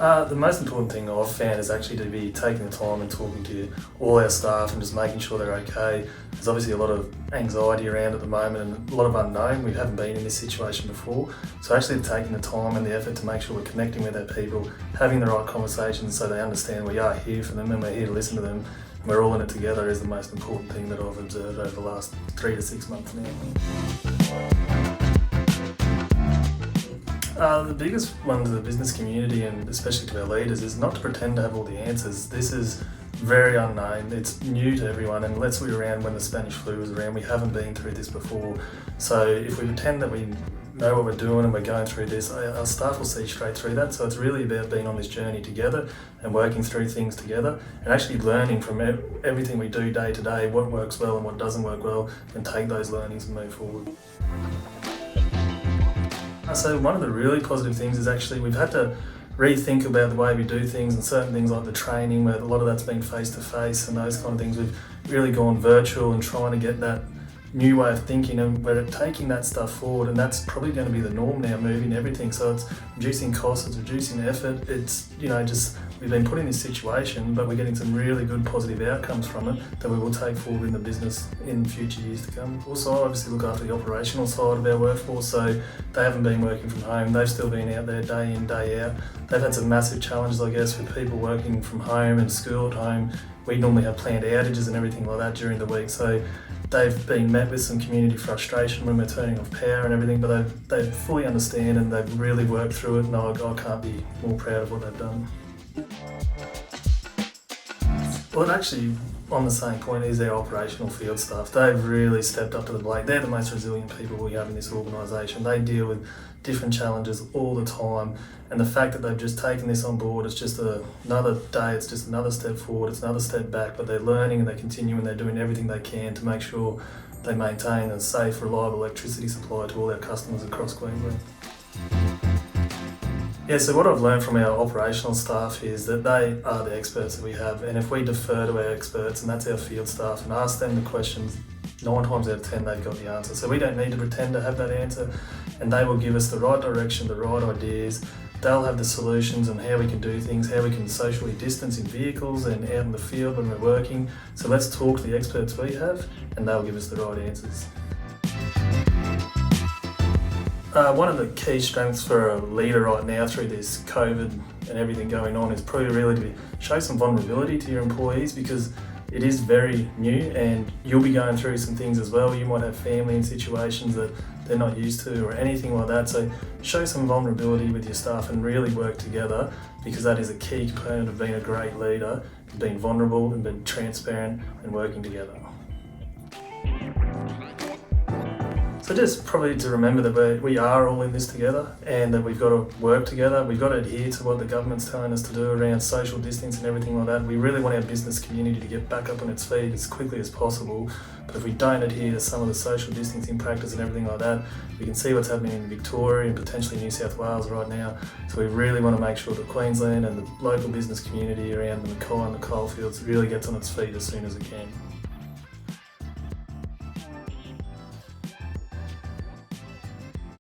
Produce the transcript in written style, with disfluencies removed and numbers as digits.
The most important thing I've found is actually to be taking the time and talking to all our staff and just making sure they're okay. There's obviously a lot of anxiety around at the moment and a lot of unknown. We haven't been in this situation before. So actually taking the time and the effort to make sure we're connecting with our people, having the right conversations so they understand we are here for them and we're here to listen to them. And we're all in it together is the most important thing that I've observed over the last 3 to 6 months now. The biggest one to the business community and especially to our leaders is not to pretend to have all the answers. This is very unknown, it's new to everyone, and unless we were around when the Spanish flu was around, we haven't been through this before. So if we pretend that we know what we're doing and we're going through this, our staff will see straight through that. So it's really about being on this journey together and working through things together and actually learning from everything we do day to day, what works well and what doesn't work well, and take those learnings and move forward. So one of the really positive things is actually we've had to rethink about the way we do things and certain things like the training, where a lot of that's been face-to-face and those kind of things. We've really gone virtual and trying to get that new way of thinking, and we're taking that stuff forward, and that's probably going to be the norm now, moving everything. So it's reducing costs, it's reducing effort, it's, just we've been put in this situation, but we're getting some really good positive outcomes from it that we will take forward in the business in future years to come. Also, I obviously look after the operational side of our workforce, so they haven't been working from home, they've still been out there day in, day out. They've had some massive challenges, I guess, with people working from home and school at home. We normally have planned outages and everything like that during the week, so they've been met with some community frustration when we're turning off power and everything, but they fully understand and they've really worked through it, and I can't be more proud of what they've done. Well, actually, on the same point is our operational field staff. They've really stepped up to the plate. They're the most resilient people we have in this organisation. They deal with different challenges all the time, and the fact that they've just taken this on board, it's just another day, it's just another step forward, it's another step back, but they're learning and they continue and they're doing everything they can to make sure they maintain a safe, reliable electricity supply to all our customers across Queensland. Yeah, so what I've learned from our operational staff is that they are the experts that we have, and if we defer to our experts, and that's our field staff, and ask them the questions, 9 times out of 10 they've got the answer. So we don't need to pretend to have that answer, and they will give us the right direction, the right ideas. They'll have the solutions on how we can do things, how we can socially distance in vehicles and out in the field when we're working. So let's talk to the experts we have, and they'll give us the right answers. One of the key strengths for a leader right now through this COVID and everything going on is probably really to show some vulnerability to your employees, because it is very new and you'll be going through some things as well. You might have family in situations that they're not used to or anything like that. So show some vulnerability with your staff and really work together, because that is a key component of being a great leader, being vulnerable and being transparent and working together. So just probably to remember that we are all in this together and that we've got to work together. We've got to adhere to what the government's telling us to do around social distance and everything like that. We really want our business community to get back up on its feet as quickly as possible. But if we don't adhere to some of the social distancing practice and everything like that, we can see what's happening in Victoria and potentially New South Wales right now. So we really want to make sure that Queensland and the local business community around the Mackay and the coalfields really gets on its feet as soon as it can.